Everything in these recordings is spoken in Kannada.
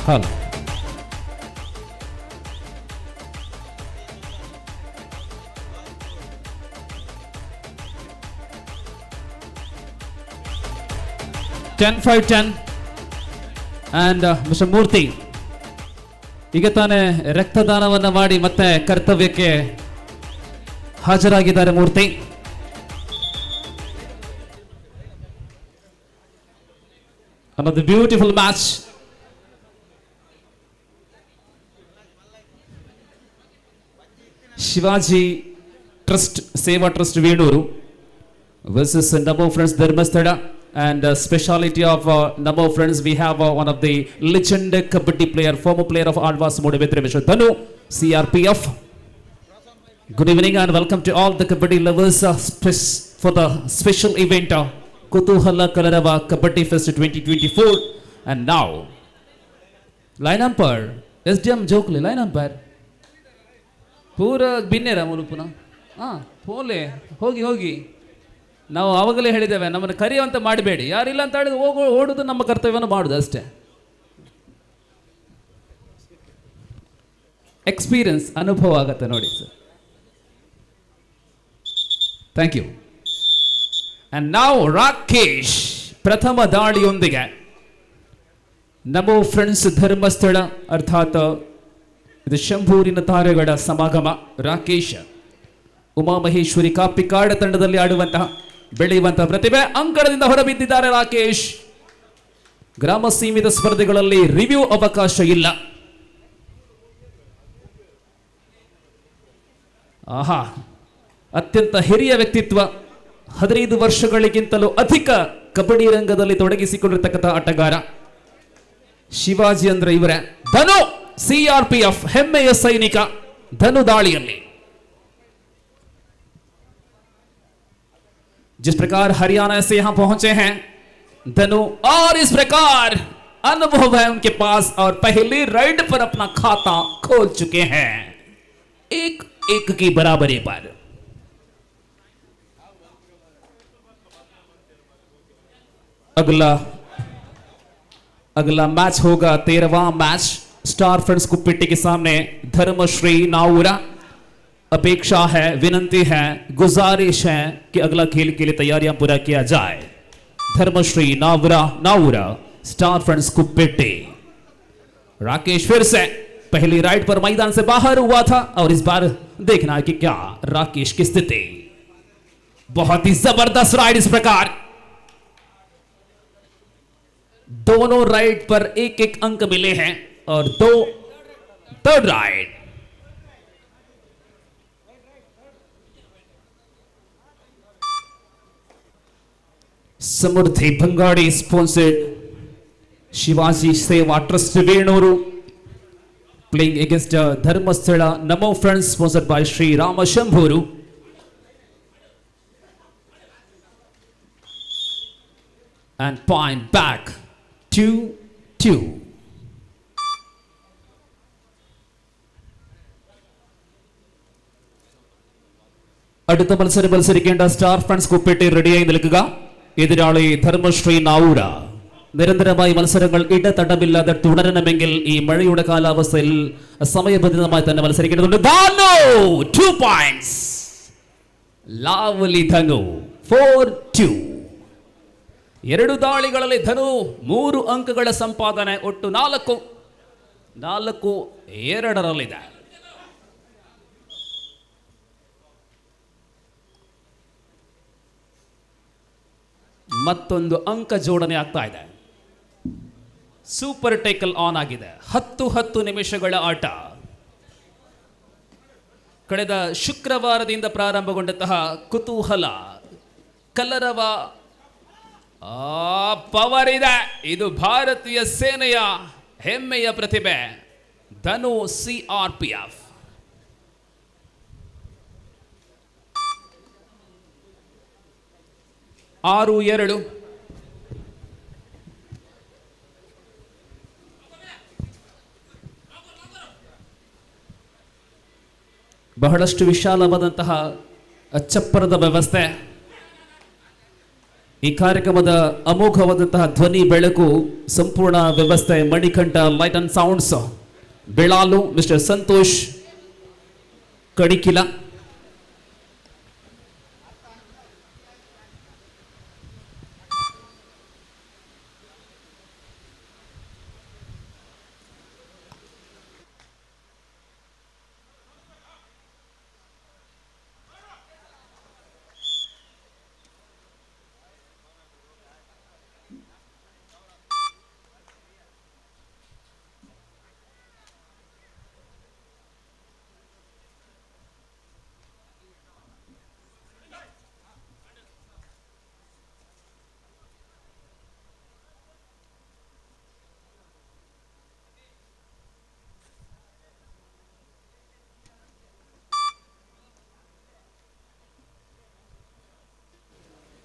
Hello. Ten 5-10 and Mr. Murthy ಈಗ ತಾನೇ ರಕ್ತದಾನವನ್ನು ಮಾಡಿ ಮತ್ತೆ ಕರ್ತವ್ಯಕ್ಕೆ ಹಾಜರಾಗಿದ್ದಾರೆ. Murthy another beautiful match. Shivaji trust Seva trust Venur versus Namo Friends Dharmasthada. And speciality of Namo Friends, we have one of the legend kabaddi player, former player of Alvas Modebetre, Mr. Dhanu, CRPF. Good evening and welcome to all the kabaddi lovers for the special event Kutuhala Kalarava Kabaddi Fest 2024. And now, line umpire, SDM Jokli, line umpire. Pura binnera mulupuna. Pole, hogi. ನಾವು ಆವಾಗಲೇ ಹೇಳಿದ್ದೇವೆ, ನಮ್ಮನ್ನು ಕರೆಯುವಂತ ಮಾಡಬೇಡಿ, ಯಾರಿಲ್ಲ ಅಂತ ಹೇಳಿದ್ರೆ ಓಡುದು ನಮ್ಮ ಕರ್ತವ್ಯವನ್ನು ಮಾಡುದು ಅಷ್ಟೇ. ಎಕ್ಸ್ಪೀರಿಯನ್ಸ್ ಅನುಭವ ಆಗತ್ತೆ ನೋಡಿ ಸರ್. Thank you. ಅಂಡ್ ನಾವು ರಾಕೇಶ್ ಪ್ರಥಮ ದಾಳಿಯೊಂದಿಗೆ ನಮೋ ಫ್ರೆಂಡ್ಸ್ ಧರ್ಮಸ್ಥಳ ಅರ್ಥಾತ್ ಇದು ಶಂಭೂರಿನ ತಾರೆಗಳ ಸಮಾಗಮ. ರಾಕೇಶ್ ಉಮಾಮಹೇಶ್ವರಿ ಕಾಪಿಕಾಡ ತಂಡದಲ್ಲಿ ಆಡುವಂತಹ ಬೆಳೆಯುವಂತಹ ಪ್ರತಿಭೆ. ಅಂಕಣದಿಂದ ಹೊರಬಿದ್ದಿದ್ದಾರೆ ರಾಕೇಶ್. ಗ್ರಾಮ ಸೀಮಿತ ಸ್ಪರ್ಧೆಗಳಲ್ಲಿ ರಿವ್ಯೂ ಅವಕಾಶ ಇಲ್ಲ. ಆಹಾ, ಅತ್ಯಂತ ಹಿರಿಯ ವ್ಯಕ್ತಿತ್ವ, 15 ವರ್ಷಗಳಿಗಿಂತಲೂ ಅಧಿಕ ಕಬಡ್ಡಿ ರಂಗದಲ್ಲಿ ತೊಡಗಿಸಿಕೊಂಡಿರ್ತಕ್ಕಂಥ ಆಟಗಾರ ಶಿವಾಜಿ ಅಂದ್ರೆ ಇವರೇ. ಧನು CRPF ಹೆಮ್ಮೆಯ ಸೈನಿಕ. ಧನು ದಾಳಿಯಲ್ಲಿ जिस प्रकार हरियाणा से यहां पहुंचे हैं धनु, और इस प्रकार अनुभव है उनके पास और पहली राइड पर अपना खाता खोल चुके हैं 1-1 की बराबरी पर. अगला मैच होगा 13वां मैच स्टार फ्रेंड्स कुप्पिटी के सामने धर्मश्री नाउरा. अपेक्षा है, विनंती है, गुजारिश है कि अगला खेल के लिए तैयारियां पूरा किया जाए. Dharmashree Naura star friends Kuppetty. राकेश फिर से पहली राइड पर मैदान से बाहर हुआ था और इस बार देखना है कि क्या राकेश की स्थिति. बहुत ही जबरदस्त राइड. इस प्रकार दोनों राइड पर 1-1 अंक मिले हैं और 2 थर्ड राइड. समृद्धि भंगाड़ी स्पॉन्सर्ड शिवाजी सेवा trust वेणूरू playing against Dharmasthala Namo Friends sponsored by Sri Rama Shambhuru. And point back 2-2. അടുത്ത മത്സരിക്കേണ്ട സ്റ്റാർ ഫ്രണ്ട്സ് കുപ്പിട്ടി റെഡിയായി നിൽക്കുക. എതിരാളി ധർമ്മശ്രീ നാവൂര. നിരന്തരമായി മത്സരങ്ങൾ ഇടതടമില്ലാതെ തുടരണമെങ്കിൽ ഈ മഴയുടെ കാലാവസ്ഥയിൽ സമയബന്ധിതമായി തന്നെ മത്സരിക്കേണ്ടതുണ്ട്. 2 points. ಲಾವಲಿ ಧನು 4-2. 2 ದಾಳಿಗಳಲ್ಲಿ ಧನು 3 ಅಂಕಗಳ ಸಂಪಾದನೆ. ಒಟ್ಟು 4-2 ಮತ್ತೊಂದು ಅಂಕ ಜೋಡಣೆ ಆಗ್ತಾ ಇದೆ. ಸೂಪರ್ ಟೇಕಲ್ ಆನ್ ಆಗಿದೆ. 10 ನಿಮಿಷಗಳ ಆಟ. ಕಳೆದ ಶುಕ್ರವಾರದಿಂದ ಪ್ರಾರಂಭಗೊಂಡಂತಹ ಕುತೂಹಲ ಕಲರವ ಪವರ್ ಇದೆ. ಇದು ಭಾರತೀಯ ಸೇನೆಯ ಹೆಮ್ಮೆಯ ಪ್ರತಿಭೆ ಧನು CRPF. ಆರು 2. ಬಹಳಷ್ಟು ವಿಶಾಲವಾದಂತಹ ಚಪ್ಪರದ ವ್ಯವಸ್ಥೆ. ಈ ಕಾರ್ಯಕ್ರಮದ ಅಮೋಘವಾದಂತಹ ಧ್ವನಿ ಬೆಳಕು ಸಂಪೂರ್ಣ ವ್ಯವಸ್ಥೆ Manikanta light and sounds Belalu mister Santosh Kadikila.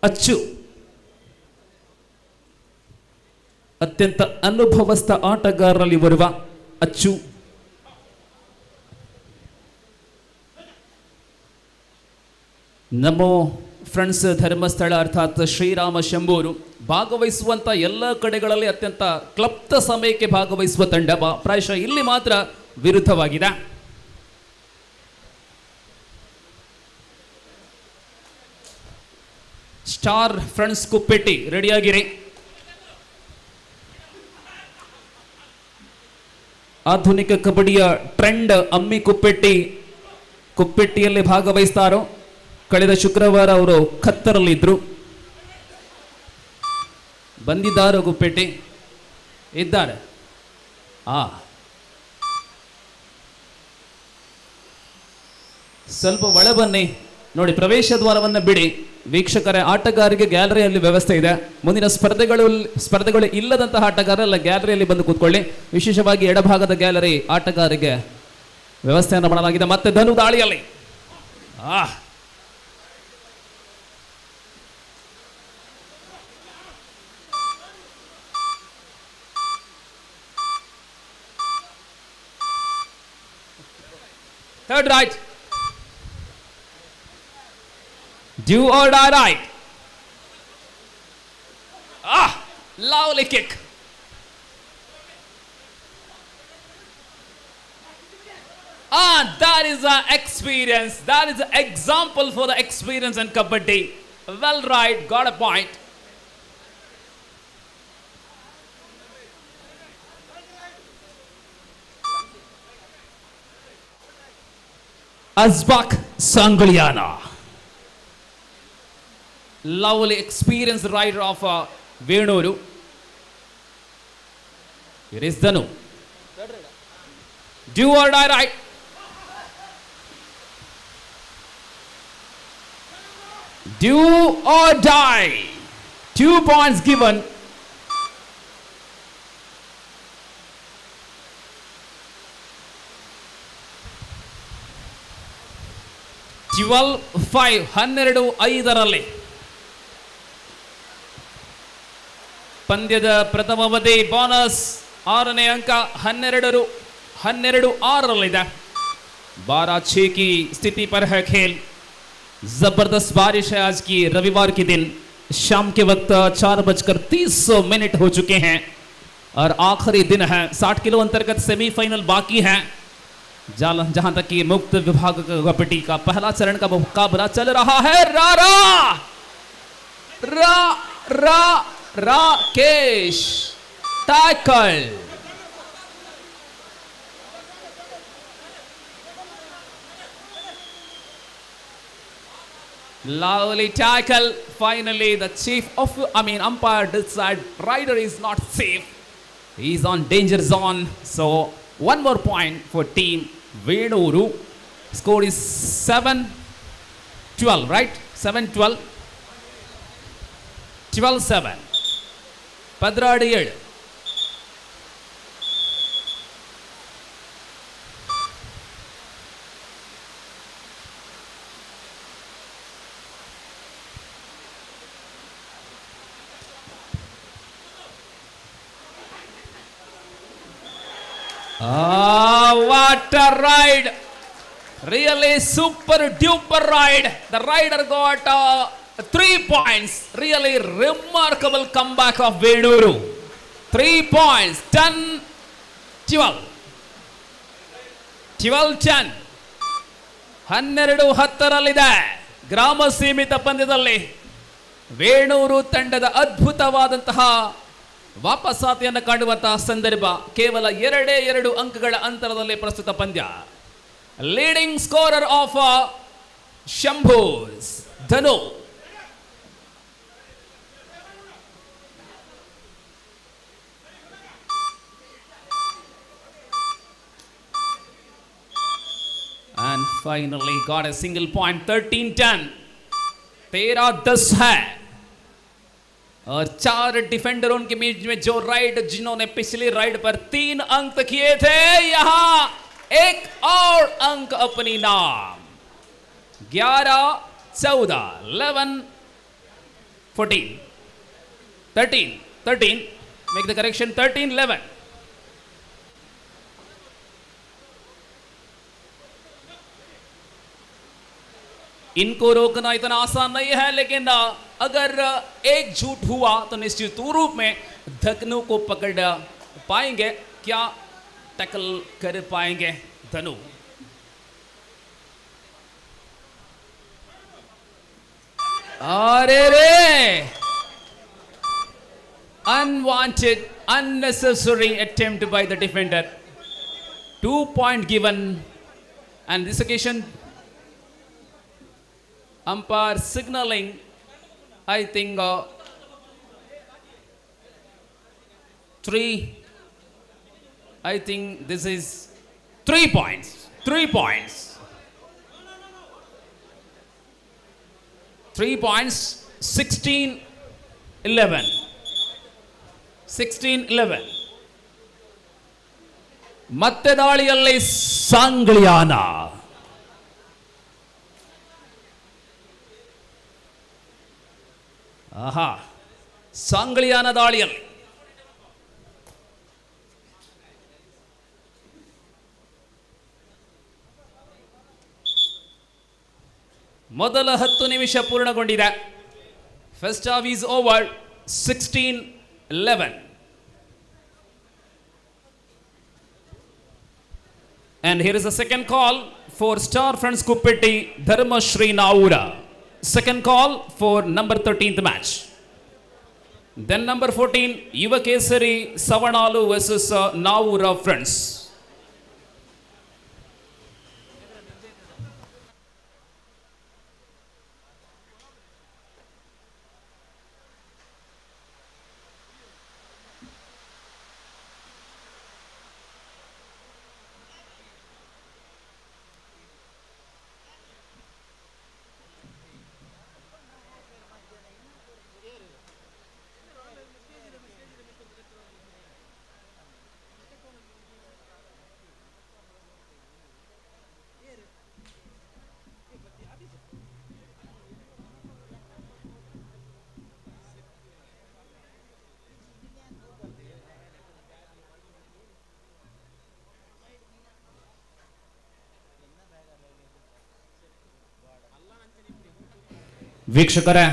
ಅಚ್ಚು ಅತ್ಯಂತ ಅನುಭವಸ್ಥ ಆಟಗಾರರಲ್ಲಿ ಬರುವ ಅಚ್ಚು. ನಮ್ಮ ಫ್ರೆಂಡ್ಸ್ ಧರ್ಮಸ್ಥಳ ಅರ್ಥಾತ್ ಶ್ರೀರಾಮ ಶಂಭೂರು ಭಾಗವಹಿಸುವಂಥ ಎಲ್ಲ ಕಡೆಗಳಲ್ಲಿ ಅತ್ಯಂತ ಕ್ಲಪ್ತ ಸಮಯಕ್ಕೆ ಭಾಗವಹಿಸುವ ತಂಡ ಪ್ರಾಯಶಃ ಇಲ್ಲಿ ಮಾತ್ರ ವಿರುದ್ಧವಾಗಿದೆ. ಸ್ಟಾರ್ ಫ್ರೆಂಡ್ಸ್ ಕುಪ್ಪೆಟ್ಟಿ ರೆಡಿಯಾಗಿರಿ. ಆಧುನಿಕ ಕಬಡ್ಡಿಯ ಟ್ರೆಂಡ್ ಅಮ್ಮಿ ಕುಪ್ಪೆಟ್ಟಿಯಲ್ಲಿ ಭಾಗವಹಿಸ್ತಾರೋ. ಕಳೆದ ಶುಕ್ರವಾರ ಅವರು ಖತ್ತರಲ್ಲಿದ್ದರು. ಬಂದಿದ್ದಾರೋ ಕುಪ್ಪೆಟ್ಟಿ? ಇದ್ದಾರೆ. ಸ್ವಲ್ಪ ಒಳ ಬನ್ನಿ. ನೋಡಿ, ಪ್ರವೇಶ ದ್ವಾರವನ್ನು ಬಿಡಿ. ವೀಕ್ಷಕರೇ, ಆಟಗಾರರಿಗೆ ಗ್ಯಾಲರಿಯಲ್ಲಿ ವ್ಯವಸ್ಥೆ ಇದೆ. ಮುಂದಿನ ಸ್ಪರ್ಧೆಗಳು ಇಲ್ಲದಂತಹ ಆಟಗಾರರೆಲ್ಲ ಗ್ಯಾಲರಿಯಲ್ಲಿ ಬಂದು ಕೂತ್ಕೊಳ್ಳಿ. ವಿಶೇಷವಾಗಿ ಎಡಭಾಗದ ಗ್ಯಾಲರಿ ಆಟಗಾರರಿಗೆ ವ್ಯವಸ್ಥೆಯನ್ನು ಮಾಡಲಾಗಿದೆ. ಮತ್ತೆ ಧನು ದಾಳಿಯಲ್ಲಿ third right. Do or die right. Lovely kick. That is an experience. That is an example for the experience in kabaddi. Well right, got a point. Azbak Sanguliana. Lovely experienced rider of Venuru. Here is Danu. Do or die right. Do or die. 2 points given. $12-5 12-5 ಪಂದ್ಯದ ಪ್ರಥಮ ಅವಧಿ ಬೋನಸ್ 6ನೇ ಅಂಕ 12-6 12 6 की स्थिति पर है खेल. जबरदस्त बारिश है आज की रविवार के दिन. शाम के वक्त 4:30 हो चुके हैं और आखिरी दिन है. 60 किलो अंतर्गत सेमीफाइनल बाकी है. जहां तक कि मुक्त विभाग कबड्डी का पहला चरण का मुकाबला चल रहा है. Rakesh tackle. Lovely tackle. Finally the umpire decide rider is not safe. He is on danger zone. So one more point for team Venuru. Score is 7-12, right? 7-12. 12-7. Padradi 7. What a ride! Really super duper ride. The rider got 3 points. Really remarkable comeback of Venuru. 3 points. 10-12. 12-10. 12-10 ಗ್ರಾಮ ಸೀಮಿತ ಪಂದ್ಯದಲ್ಲಿ ವೇಣೂರು ತಂಡದ ಅದ್ಭುತವಾದಂತಹ ವಾಪಸಾತಿಯನ್ನು ಕಾಣುವಂತಹ ಸಂದರ್ಭ. ಕೇವಲ 2 ಅಂಕಗಳ ಅಂತರದಲ್ಲಿ ಪ್ರಸ್ತುತ ಪಂದ್ಯ. Leading scorer of Shambhus Dhanu. And finally got a single point. 13-10. 13-10 है. और 4 डिफेंडर उनके बीच में जो राइड जिन्होंने पिछली राइड पर 3 अंक किए थे, यहां एक और अंक अपनी नाम. 11-14, 11-14, 13, make the correction, 13-11. इनको रोकना इतना आसान नहीं है, लेकिन अगर एक झूठ हुआ तो निश्चित रूप में धनु को पकड़ पाएंगे. क्या टैकल कर पाएंगे धनु? अरे रे, unwanted, unnecessary attempt by the defender. 2 point given, and this occasion umpire signaling, I think 3. I think this is 3 points. 3 points. 3 points. 16-11. 16-11. ಮತ್ತೆ ದಾಳಿಯಲ್ಲಿ ಸಾಂಗ್ಲಿಯಾನ. ಆಹಾ, ಸಾಂಗ್ಲಿಯಾನ ದಾಳಿಯಲ್ಲಿ ಮೊದಲ 10 ನಿಮಿಷ ಪೂರ್ಣಗೊಂಡಿದೆ. First half is over. 16-11. And here is a second call for Star Friends Kuppeti Dharmashri Naura. Second call for number 13th match. Then number 14 Yuva Kesari Savanalu versus Naura Friends. ವೀಕ್ಷಕರೇ,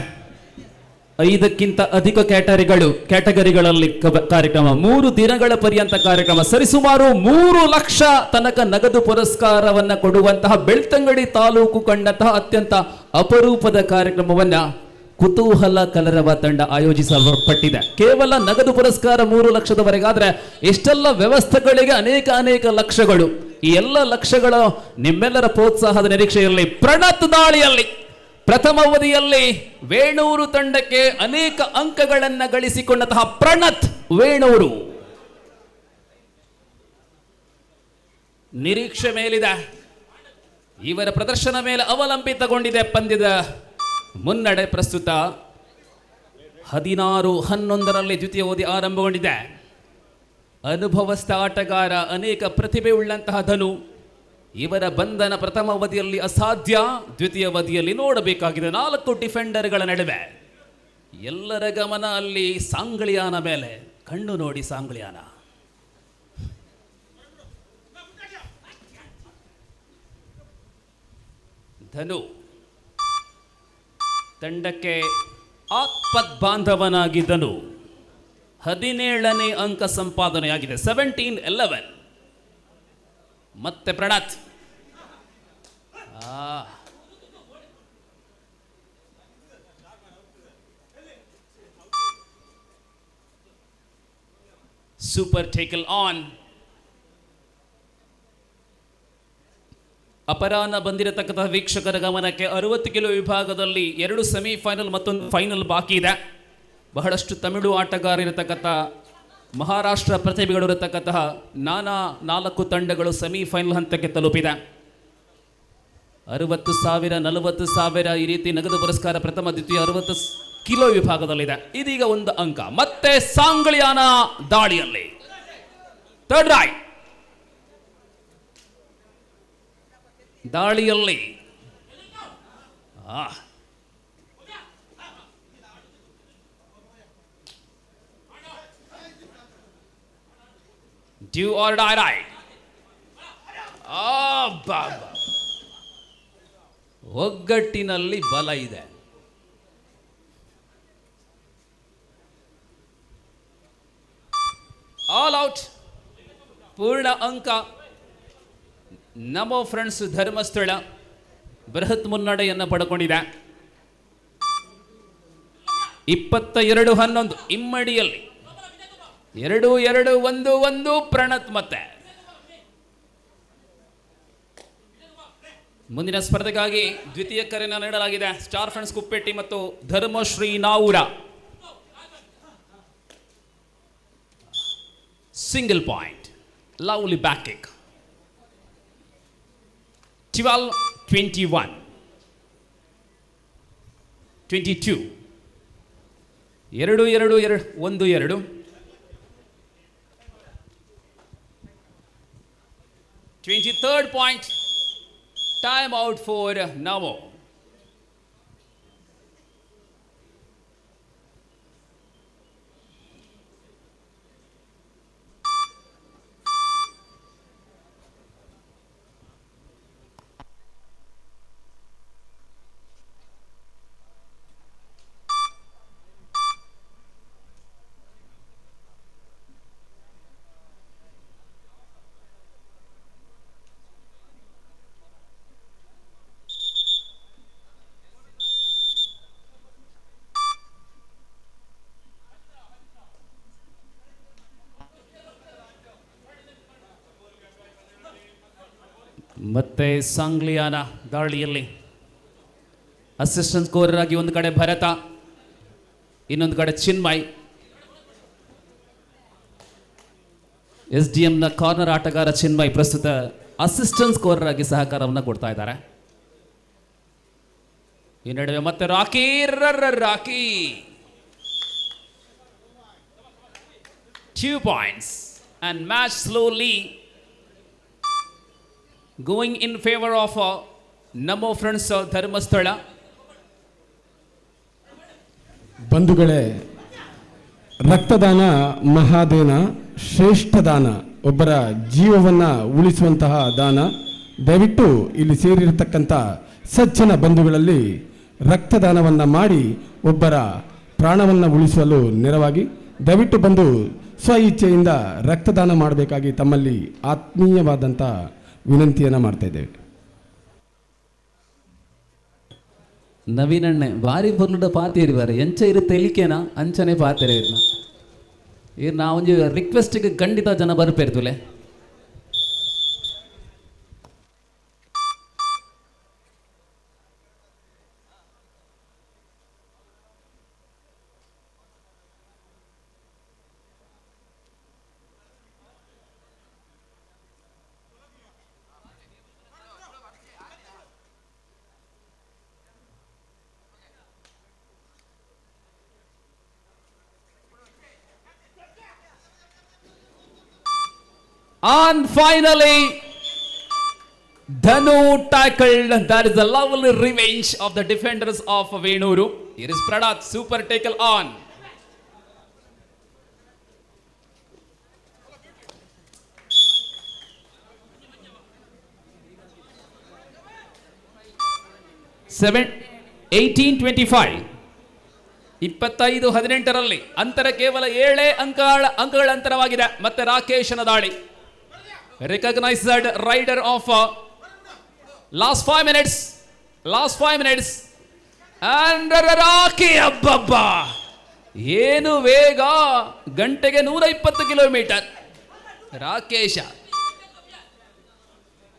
5ಕ್ಕಿಂತ ಅಧಿಕ ಕ್ಯಾಟಗರಿಗಳಲ್ಲಿ ಕಾರ್ಯಕ್ರಮ, 3 ದಿನಗಳ ಪರ್ಯಂತ ಕಾರ್ಯಕ್ರಮ, ಸರಿಸುಮಾರು 3 ಲಕ್ಷ ತನಕ ನಗದು ಪುರಸ್ಕಾರವನ್ನ ಕೊಡುವಂತಹ ಬೆಳ್ತಂಗಡಿ ತಾಲೂಕು ಕಂಡಂತಹ ಅತ್ಯಂತ ಅಪರೂಪದ ಕಾರ್ಯಕ್ರಮವನ್ನ ಕುತೂಹಲ ಕಲರವ ತಂಡ ಆಯೋಜಿಸಲ್ಪಟ್ಟಿದೆ. ಕೇವಲ ನಗದು ಪುರಸ್ಕಾರ 3 ಲಕ್ಷದವರೆಗಾದ್ರೆ ಎಷ್ಟೆಲ್ಲ ವ್ಯವಸ್ಥೆಗಳಿಗೆ ಅನೇಕ ಲಕ್ಷಗಳು. ಈ ಎಲ್ಲ ಲಕ್ಷಗಳ ನಿಮ್ಮೆಲ್ಲರ ಪ್ರೋತ್ಸಾಹದ ನಿರೀಕ್ಷೆಯಲ್ಲಿ ಪ್ರಣತ್ ದಾಳಿಯಲ್ಲಿ ಪ್ರಥಮ ಅವಧಿಯಲ್ಲಿ ವೇಣೂರು ತಂಡಕ್ಕೆ ಅನೇಕ ಅಂಕಗಳನ್ನ ಗಳಿಸಿಕೊಂಡಂತಹ ಪ್ರಣತ್ ವೇಣೂರು ನಿರೀಕ್ಷೆ ಮೇಲಿದೆ. ಇವರ ಪ್ರದರ್ಶನ ಮೇಲೆ ಅವಲಂಬಿತಗೊಂಡಿದೆ ಪಂದ್ಯದ ಮುನ್ನಡೆ. ಪ್ರಸ್ತುತ 16-11 ದ್ವಿತೀಯ ಅವಧಿ ಆರಂಭಗೊಂಡಿದೆ. ಅನುಭವಸ್ಥ ಆಟಗಾರ, ಅನೇಕ ಪ್ರತಿಭೆ ಉಳ್ಳಂತಹ ಧನು. ಇವರ ಬಂಧನ ಪ್ರಥಮ ಅವಧಿಯಲ್ಲಿ ಅಸಾಧ್ಯ, ದ್ವಿತೀಯ ಅವಧಿಯಲ್ಲಿ ನೋಡಬೇಕಾಗಿದೆ. 4 ಡಿಫೆಂಡರ್ಗಳ ನಡುವೆ ಎಲ್ಲರ ಗಮನ ಅಲ್ಲಿ ಸಾಂಗ್ಲಿಯಾನ ಮೇಲೆ. ಕಣ್ಣು ನೋಡಿ ಸಾಂಗ್ಲಿಯಾನ. ಧನು ತಂಡಕ್ಕೆ ಆಪತ್ ಬಾಂಧವನಾಗಿದ್ದನು. 17ನೇ ಅಂಕ ಸಂಪಾದನೆಯಾಗಿದೆ. 17-11. ಮತ್ತೆ ಪ್ರಣತ್. Super Tekal on. ಅಪರಾಹ್ನ ಬಂದಿರತಕ್ಕಂತಹ ವೀಕ್ಷಕರ ಗಮನಕ್ಕೆ 60 ಕಿಲೋ ವಿಭಾಗದಲ್ಲಿ 2 ಸೆಮಿಫೈನಲ್ ಮತ್ತೊಂದು ಫೈನಲ್ ಬಾಕಿ ಇದೆ. ಬಹಳಷ್ಟು ತಮಿಳು ಆಟಗಾರರಿರತಕ್ಕಂಥ ಮಹಾರಾಷ್ಟ್ರ ಪ್ರತಿಭೆಗಳಿರತಕ್ಕಂತಹ ನಾನಾ 4 ತಂಡಗಳು ಸೆಮಿಫೈನಲ್ ಹಂತಕ್ಕೆ ತಲುಪಿದೆ. 60,000, 40,000 ಈ ರೀತಿ ನಗದು ಪುರಸ್ಕಾರ ಪ್ರಥಮ ದ್ವಿತೀಯ 60 ಕಿಲೋ ವಿಭಾಗದಲ್ಲಿದೆ. ಇದೀಗ ಒಂದು ಅಂಕ. ಮತ್ತೆ ಸಾಂಗ್ಲಿಯಾನ ದಾಳಿಯಲ್ಲಿ ಥರ್ಡ್ ರೈಟ್ ದಾಳಿಯಲ್ಲಿ ಡ್ಯೂ ಆರ್ ಡೈ ರೈಟ್. ಒಗ್ಗಟ್ಟಿನಲ್ಲಿ ಬಲ ಇದೆ. All out. ಪೂರ್ಣ ಅಂಕ. ನಮೋ ಫ್ರೆಂಡ್ಸ್ ಧರ್ಮಸ್ಥಳ ಬೃಹತ್ ಮುನ್ನಡೆಯನ್ನು ಪಡ್ಕೊಂಡಿದೆ. 22-11 ಇಮ್ಮಡಿಯಲ್ಲಿ 2-2-1-1 ಪ್ರಣತ್. ಮತ್ತೆ ಮುಂದಿನ ಸ್ಪರ್ಧೆಗಾಗಿ ದ್ವಿತೀಯ ಕರೆಯನ್ನು ನೀಡಲಾಗಿದೆ. ಸ್ಟಾರ್ ಫ್ರೆಂಡ್ಸ್ ಕುಪ್ಪೆಟ್ಟಿ ಮತ್ತು Dharmashree Navoor. Single point. Lovely back kick. 12-21 22 2-2-1-2 23rd point. Time out for Namo. ಮತ್ತೆ ಸಾಂಗ್ಲಿಯಾನ ದಾಳಿಯಲ್ಲಿ ಅಸಿಸ್ಟೆಂಟ್ ಸ್ಕೋರರ್ ಆಗಿ ಒಂದು ಕಡೆ ಭರತ, ಇನ್ನೊಂದು ಕಡೆ ಚಿನ್ಮಯ್. SDMನ ಕಾರ್ನರ್ ಆಟಗಾರ ಚಿನ್ಮಯ್ ಪ್ರಸ್ತುತ ಅಸಿಸ್ಟೆಂಟ್ ಸ್ಕೋರರ್ ಆಗಿ ಸಹಕಾರವನ್ನು ಕೊಡ್ತಾ ಇದ್ದಾರೆ. ಈ ನಡುವೆ ಮತ್ತೆ rakhi 2 points and match slowly going in favor of Namo Friends Dharmasthala. ಬಂಧುಗಳೇ, ರಕ್ತದಾನ ಮಹಾದಾನ, ಶ್ರೇಷ್ಠ ದಾನ, ಒಬ್ಬರ ಜೀವವನ್ನು ಉಳಿಸುವಂತಹ ದಾನ. ದಯವಿಟ್ಟು ಇಲ್ಲಿ ಸೇರಿರತಕ್ಕಂಥ ಸಜ್ಜನ ಬಂಧುಗಳಲ್ಲಿ ರಕ್ತದಾನವನ್ನು ಮಾಡಿ ಒಬ್ಬರ ಪ್ರಾಣವನ್ನು ಉಳಿಸಲು ನೆರವಾಗಿ ದಯವಿಟ್ಟು ಬಂದು ಸ್ವ ಇಚ್ಛೆಯಿಂದ ರಕ್ತದಾನ ಮಾಡಬೇಕಾಗಿ ತಮ್ಮಲ್ಲಿ ಆತ್ಮೀಯವಾದಂಥ ವಿನಂತಿಯನ್ನು ಮಾಡ್ತಾ ಇದ್ದೇವೆ. ನವೀನಣ್ಣೆ ಭಾರಿ ಬರ್ನುಡ ಪಾತಿರಿ ಬಾರೆ ಎಂಚ ಇರು ತೆಲಿಕೆನಾ ಅಂಚನೆ ಪಾತಿರ ಇರ್ನ ಇರ್ ನಾ ಒಂಜಿ ರಿಕ್ವೆಸ್ಟ್ಗೆ ಖಂಡಿತ ಜನ ಬರ್ಪೇರ್ತುಲೆ. And finally, Dhanu tackled. That is a lovely revenge of the defenders of Venuru. Here is Pradat, super tackle on. 18-25. 25-18ರಲ್ಲಿ ಅಂತರ ಕೇವಲ 7 ಅಂಕಗಳ ಅಂತರವಾಗಿದೆ. ಮತ್ತೆ ರಾಕೇಶನ ದಾಳಿ. Recognised raider of last 5 minutes and Rocky. ಅಬ್ಬಬ್ಬ, ಏನು ವೇಗ! ಗಂಟೆಗೆ 120 ಕಿಲೋಮೀಟರ್. ರಾಕೇಶ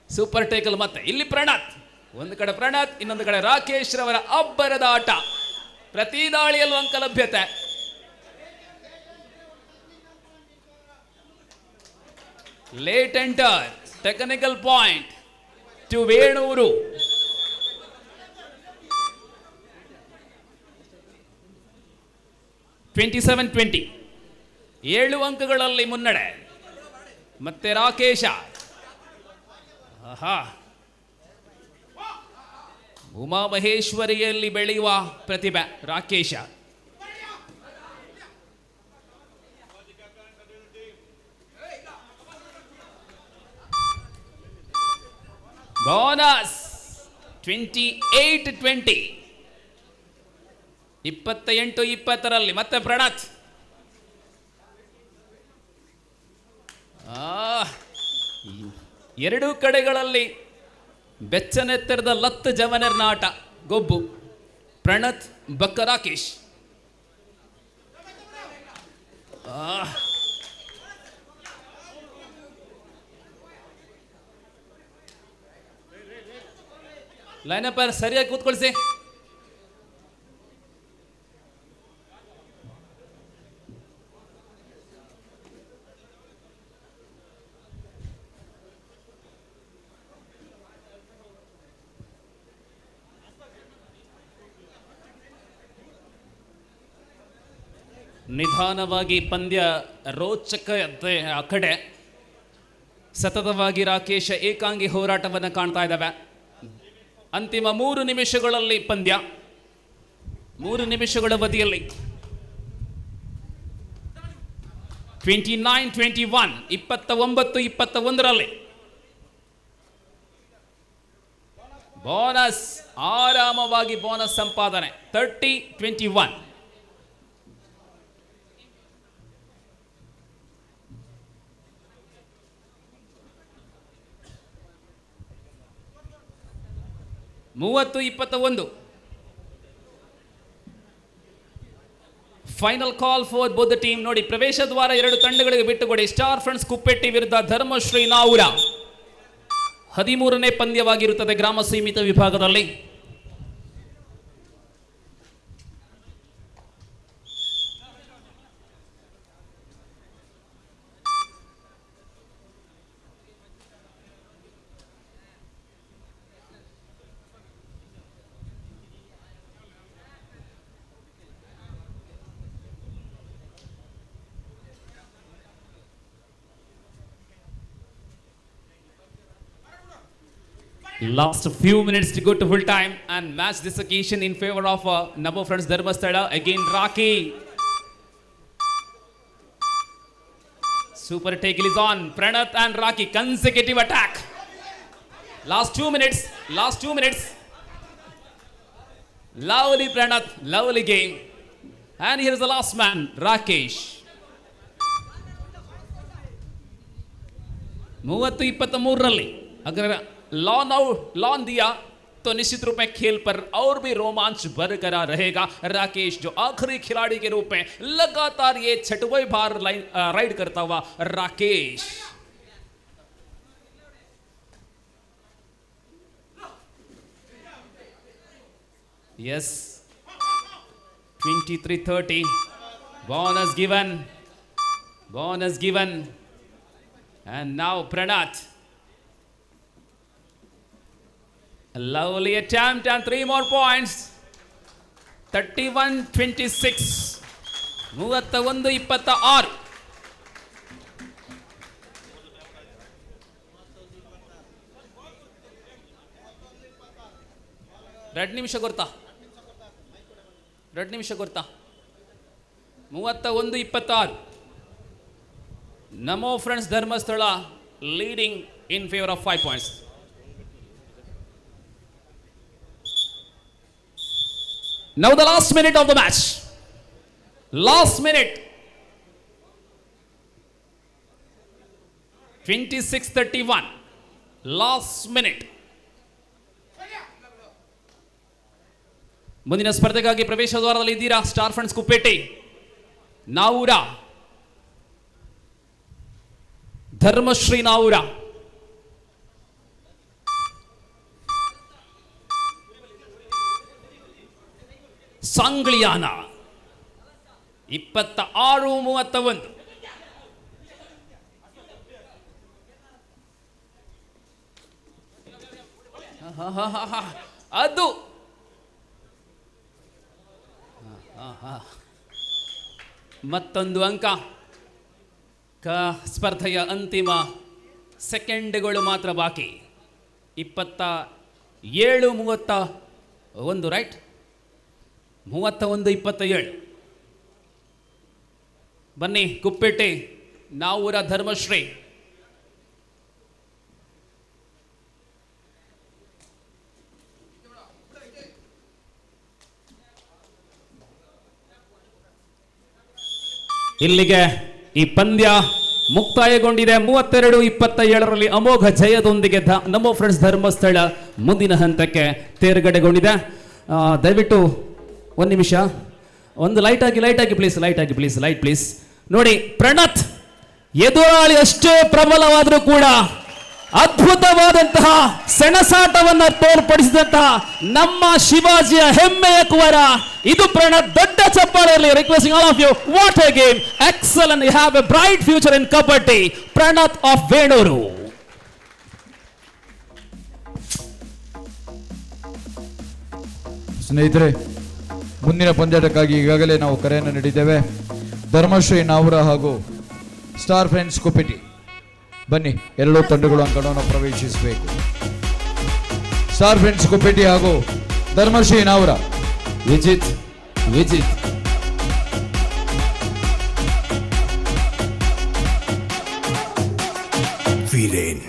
ಸೂಪರ್ ಟೇಕಲ್. ಮತ್ತೆ ಇಲ್ಲಿ ಪ್ರಣತ್, ಒಂದು ಕಡೆ ಪ್ರಣತ್, ಇನ್ನೊಂದು ಕಡೆ ರಾಕೇಶ್ ರವರ ಅಬ್ಬರದ ಆಟ. ಪ್ರತಿ ದಾಳಿಯಲ್ಲೂ ಅಂಕ ಲಭ್ಯತೆ. Late enter, technical point to Venur. (27-20). 7 ಅಂಕಗಳಲ್ಲಿ ಮುನ್ನಡೆ. ಮತ್ತೆ ರಾಕೇಶ. ಆಹಾ, ಉಮಾಮಹೇಶ್ವರಿಯಲ್ಲಿ ಬೆಳೆಯುವ ಪ್ರತಿಭೆ ರಾಕೇಶ. ಬೋನಸ್ 28-20. 28-20ರಲ್ಲಿ ಮತ್ತೆ ಪ್ರಣತ್. ಎರಡೂ ಕಡೆಗಳಲ್ಲಿ ಬೆಚ್ಚನೆತ್ತರದ ಲತ್ತು ಜವನರ್ನ ಆಟ. ಗೊಬ್ಬು ಪ್ರಣತ್ ಬಕ್ಕ ರಾಕೇಶ್. ಲೈನಪ್ ಸರಿಯಾಗಿ ಕೂತ್ಕೊಳ್ಸಿ. ನಿಧಾನವಾಗಿ ಪಂದ್ಯ ರೋಚಕ ಕಡೆ ಸತತವಾಗಿ ರಾಕೇಶ ಏಕಾಂಗಿ ಹೋರಾಟವನ್ನು ಕಾಣ್ತಾ ಇದ್ದಾವೆ. ಅಂತಿಮ 3 ನಿಮಿಷಗಳಲ್ಲಿ ಪಂದ್ಯ. 3 ನಿಮಿಷಗಳ ಅವಧಿಯಲ್ಲಿ 29-21. 29-21ರಲ್ಲಿ ಬೋನಸ್, ಆರಾಮವಾಗಿ ಬೋನಸ್ ಸಂಪಾದನೆ. 30-21. (30-21). Final call for both the team. ನೋಡಿ, ಪ್ರವೇಶ ದ್ವಾರ 2 ತಂಡಗಳಿಗೆ ಬಿಟ್ಟುಕೊಡಿ. ಸ್ಟಾರ್ ಫ್ರೆಂಡ್ಸ್ ಕುಪ್ಪೆಟ್ಟಿ ವಿರುದ್ಧ ಧರ್ಮಶ್ರೀ ನಾವುರ. 13ನೇ ಪಂದ್ಯವಾಗಿರುತ್ತದೆ ಗ್ರಾಮ ಸೀಮಿತ ವಿಭಾಗದಲ್ಲಿ. Last few minutes to go to full time and match this occasion in favor of Namo Friends Dharmasthala. Again Raki. Super tackle is on. Pranath and Raki, consecutive attack. Last 2 minutes. Lovely Pranath, lovely game. And here is the last man, Rakesh. 30-23ರಲ್ಲಿ अगर लॉन दिया तो निश्चित रूप में खेल पर और भी रोमांच बरकरार रहेगा. राकेश जो आखिरी खिलाड़ी के रूप में लगातार ये 6वें बार राइड करता हुआ Rakesh. Yes, 23-30. Bonus given. And now Pranath. A lovely attempt and 3 more points. 31-26. 31-26. ಎರಡು ನಿಮಿಷ ಗೊತ್ತಾ? 31-26. Namo Friends Dharmasthala leading in favor of 5 points. Now the last minute of the match. Last minute. 26:31. Last minute. ಮುಂದಿನ ಸ್ಪರ್ಧೆಗಾಗಿ ಪ್ರವೇಶ ದ್ವಾರದಲ್ಲಿ ಇದ್ದೀರಾ ಸ್ಟಾರ್ ಫ್ರೆಂಡ್ಸ್ ಕುಪ್ಪೇಟೆ, ನಾವೂರ, ಧರ್ಮಶ್ರೀ ನಾವೂರ, ಸಾಂಗ್ಲಿಯಾನ 26-31. ಅದು ಮತ್ತೊಂದು ಅಂಕ. ಸ್ಪರ್ಧೆಯ ಅಂತಿಮ ಸೆಕೆಂಡ್ಗಳು ಮಾತ್ರ ಬಾಕಿ. 27-31 ರೈಟ್, 31-27. ಬನ್ನಿ ಕುಪ್ಪೇಟೆ ನಾವೂರ ಧರ್ಮಶ್ರೀ. ಇಲ್ಲಿಗೆ ಈ ಪಂದ್ಯ ಮುಕ್ತಾಯಗೊಂಡಿದೆ. 32-27ರಲ್ಲಿ ಅಮೋಘ ಜಯದೊಂದಿಗೆ ನಮೋ ಫ್ರೆಂಡ್ಸ್ ಧರ್ಮಸ್ಥಳ ಮುಂದಿನ ಹಂತಕ್ಕೆ ತೇರ್ಗಡೆಗೊಂಡಿದೆ. ದಯವಿಟ್ಟು ಒಂದು ನಿಮಿಷ, ಒಂದು ಲೈಟ್ ಆಗಿ ಪ್ಲೀಸ್, ಲೈಟ್ ಪ್ಲೀಸ್. ನೋಡಿ, ಪ್ರಣತ್ ಎದುರಾಳಿ ಅಷ್ಟೇ ಪ್ರಬಲವಾದರೂ ಕೂಡ ಅದ್ಭುತವಾದಂತಹ ಸೆಣಸಾಟವನ್ನ ತೋರ್ಪಡಿಸಿದಂತಹ ನಮ್ಮ ಶಿವಾಜಿಯ ಹೆಮ್ಮೆಯ ಕುವರ ಇದು ಪ್ರಣತ್. ದೊಡ್ಡ ಚಪ್ಪಾಳೆಯಲ್ಲಿ requesting all of you. What a game, excellent, you have a bright future in kabaddi. Pranath of Venur. ಸ್ನೇಹಿತರೆ, ಮುಂದಿನ ಪಂದ್ಯಾಟಕ್ಕಾಗಿ ಈಗಾಗಲೇ ನಾವು ಕರೆಯನ್ನು ನೀಡಿದ್ದೇವೆ. ಧರ್ಮಶ್ರೀ ನಾವೂರ ಹಾಗೂ ಸ್ಟಾರ್ ಫ್ರೆಂಡ್ಸ್ ಕುಪ್ಪೇಟೆ, ಬನ್ನಿ ಎರಡೂ ತಂಡಗಳು ಅಂಕಣವನ್ನು ಪ್ರವೇಶಿಸಬೇಕು. ಸ್ಟಾರ್ ಫ್ರೆಂಡ್ಸ್ ಕುಪ್ಪೇಟೆ ಹಾಗೂ ಧರ್ಮಶ್ರೀ ನಾವೂರ. ವಿಜಿತ್ ವೀರೇನ್